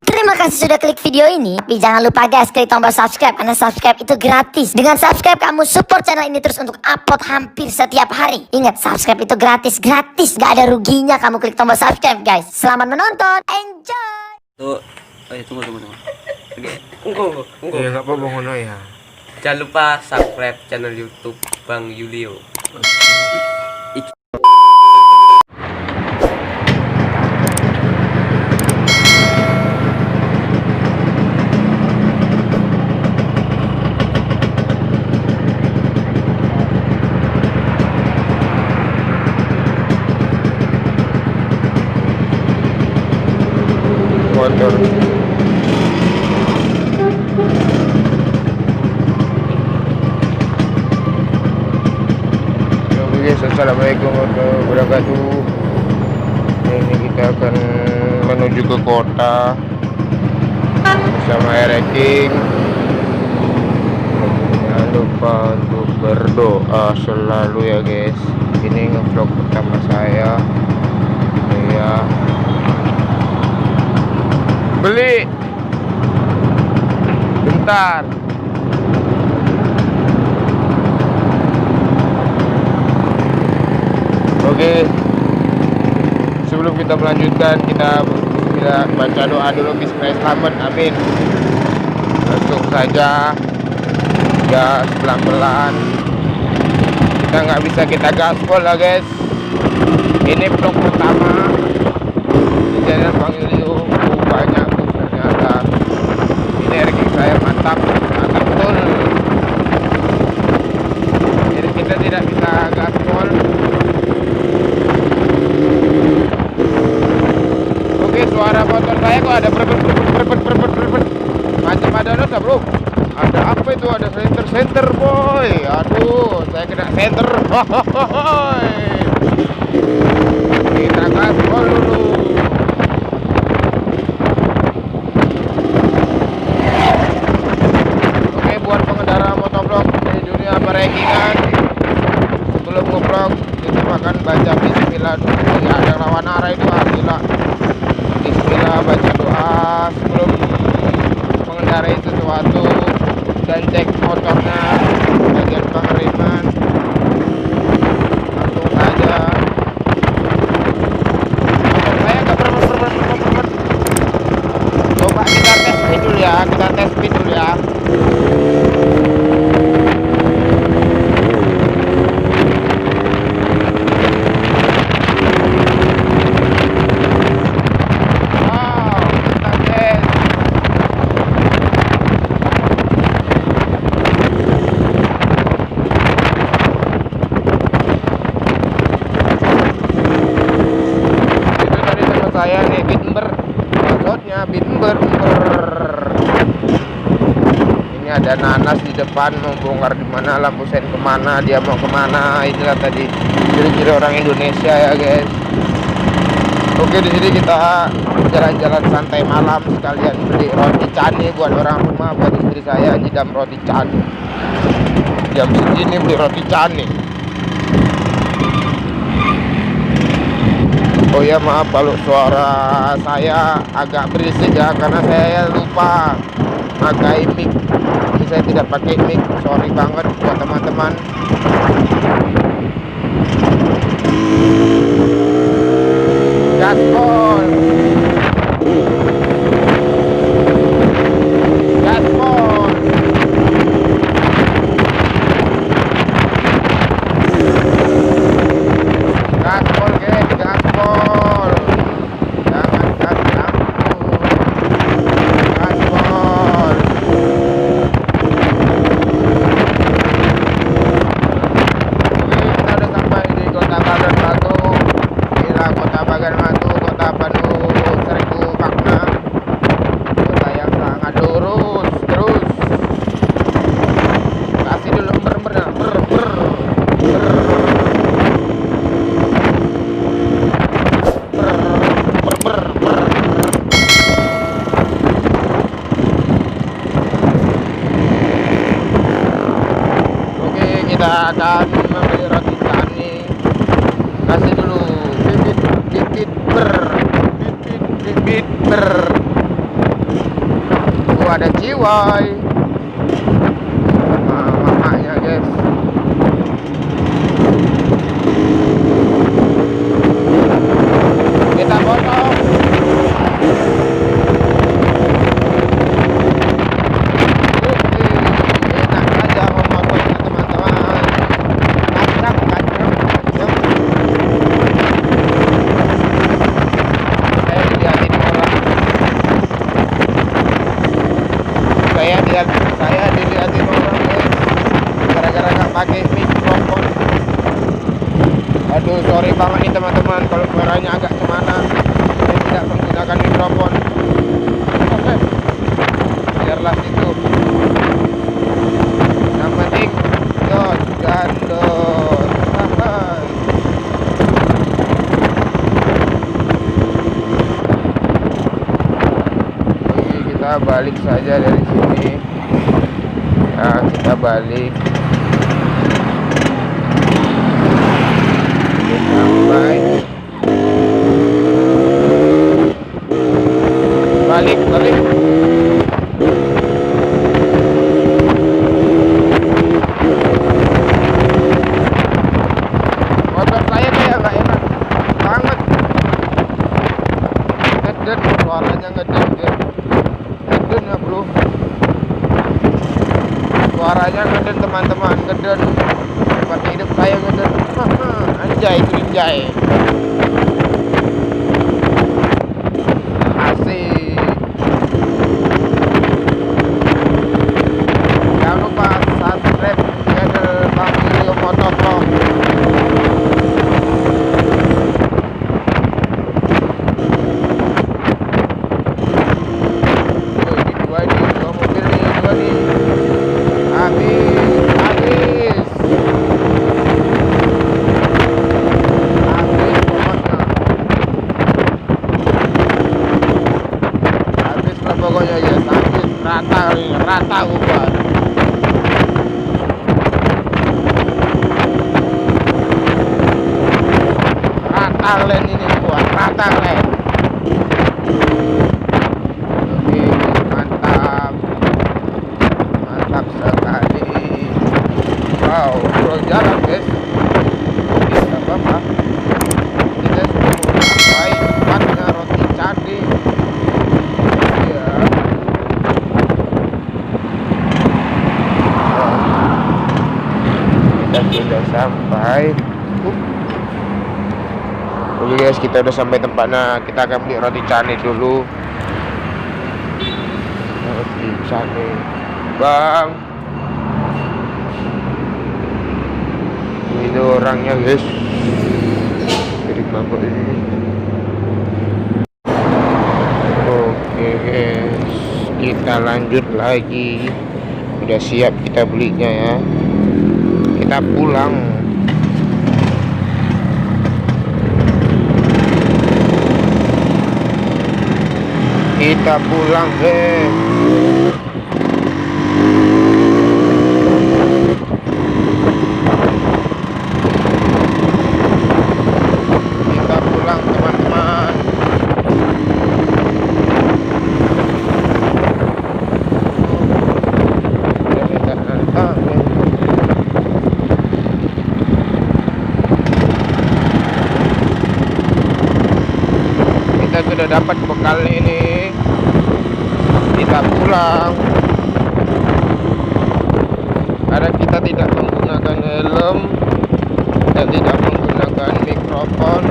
Terima kasih sudah klik video ini. Tapi jangan lupa guys, klik tombol subscribe karena subscribe itu gratis. Dengan subscribe kamu support channel ini terus untuk upload hampir setiap hari. Ingat, subscribe itu gratis, gak ada ruginya kamu klik tombol subscribe guys. Selamat menonton, enjoy. Tuh, tunggu. Oke, tunggu. Iya nggak apa-apa ngono ya. Jangan lupa subscribe channel YouTube Bang Yulio. Motor. Oke guys, assalamualaikum warahmatullahi wabarakatuh. Ini kita akan menuju ke kota bersama Ereking. Jangan lupa untuk berdoa selalu ya guys. Ini ngevlog pertama saya. Ya. Beli bentar. Oke, sebelum kita melanjutkan, kita baca doa dulu. Bismillahirrahmanirrahim, amin. Langsung saja ya, pelan-pelan. Kita nggak bisa kita gaspol lah guys. Ini vlog pertama di channel Bang Yulio. Banyak tuh ternyata. Ini ranking saya mantap betul. Jadi kita tidak bisa gaspol. Oke, suara motor saya kok ada berbet macam ada dosa bro. Ada apa itu? Ada senter boy. Aduh, saya kena senter. Kita gaspol dulu. Rankingan sebelum ngeblok kita makan baca bismillah dulu ya, ada lawan arah itu gila. Bismillah, baca doa sebelum mengendarai sesuatu dan cek motornya bagian pengereman. Langsung saja motor saya nggak berber. Coba kita tes speed dulu ya, saya nih Bitmber, maksudnya Bitmber. Ini ada nanas di depan, mau bongkar di mana, lampu sen kemana, dia mau kemana. Inilah tadi ciri-ciri orang Indonesia ya guys. Oke, di sini kita jalan-jalan santai malam, sekalian beli roti cane buat orang rumah, buat istri saya nyidam roti cane. Jam segini beli roti cane. Oh ya, maaf kalau suara saya agak berisik ya, karena saya lupa pakai mic. Ini saya tidak pakai mic, sorry banget buat teman-teman. Gaspol. kita akan membeli roti cane. Kasih dulu bibit ber. ada Ciwai sama mamanya guys. Kita potong. Enak aja memotongnya teman-teman. Kacang. Saya dilihatin orang. Saya dilihatin orang guys. Gara-gara nggak pakai mikrofon. Aduh, sorry banget nih teman-teman kalau suaranya agak kemana. Saya tidak menggunakan mikrofon. Oke, biarlah itu. Yang penting gandot. Oke, kita balik saja dari sini. Nah, kita balik. Sampai balik motor saya kayak nggak enak banget, ngeden suaranya, ngeden ya bro, suaranya ngeden teman-teman, ngeden seperti hidup saya ngeden. Anjay, itu anjay. Asik. Jangan lupa subscribe channel Bang Wilio Motovlog. Ini dua mobil nih, habis. Pokoknya ya habis, rata ubah. Rata len ini buat rata len. Oke, mantap sekali. Wow, terus jalan guys. Tidak apa-apa. Kita sudah sampai tempatnya roti candik. Sudah sampai. Oke guys, kita udah sampai tempatnya. Kita akan beli roti canai dulu. Roti canai bang, ini orangnya guys, jadi mabuk ini. Oke guys, kita lanjut lagi. Udah siap kita belinya ya. Kita pulang. Kita pulang guys. Kita pulang teman-teman. Kita sudah dapat bekal ini. Kita pulang. Karena kita tidak menggunakan helm dan tidak menggunakan mikrofon.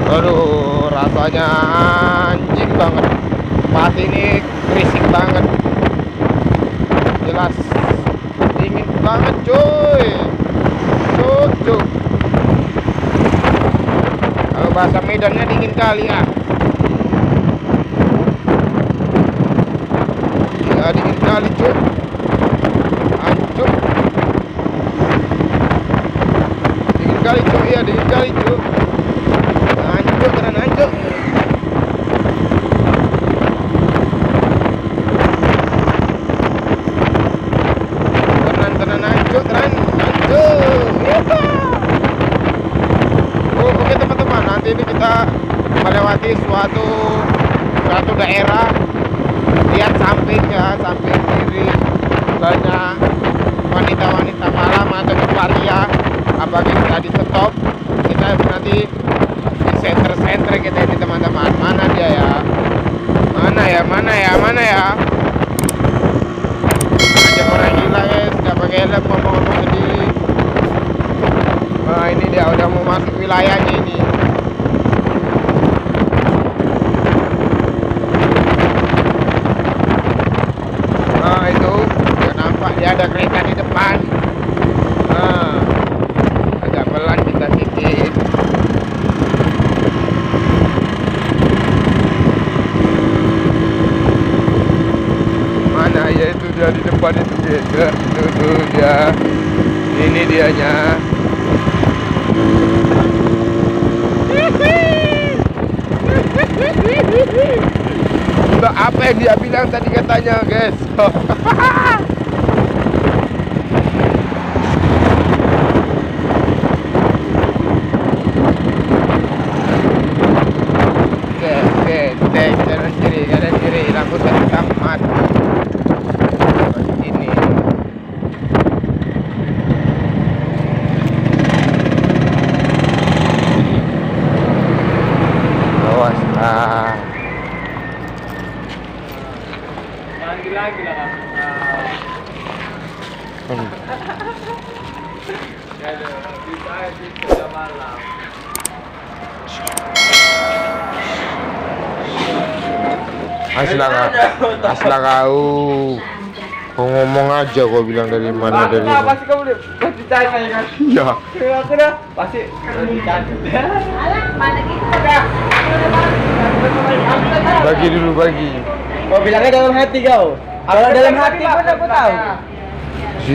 Aduh, rasanya anjing banget. Pas ini berisik banget. Jelas dingin banget cuy. Cuk. Kalau bahasa Medannya dingin kali ya. Ya dingin kali cuy. Hancur. Dingin kali cuy, ya dingin kali cuy. Hancur, keren hancur. Tenan hancur, keren hancur. Oke teman-teman, nanti ini kita melewati lihat sampingnya, samping kiri banyak wanita-wanita malam atau pria. Apalagi kita di stop, kita nanti di center kita ini teman-teman. Mana dia ya? Mana ya? Aja orang gila guys, nggak pakai helm ngomong-ngomong sendiri. Nah ini dia udah mau masuk wilayahnya ini. Nah itu udah nampak dia ada kereta di depan. Nah agak pelan kita sedikit. Mana ya itu dia di depan itu guys. Itu dia. Ini dianya. Mbak apa yang dia bilang tadi katanya guys. Oke, kanan kiri lampu satu tamat. Ini awas lah. Lagi lah kan. Bisa malam. Asla kau ngomong aja kau bilang dari mana dari mana. Pasti kamu pasti cari saya kan. Iya. Aku dah pasti dicari. Bagi dulu bagi. Kau bilangnya dalam hati kau. Kalau dalam hati pun aku tahu. Si.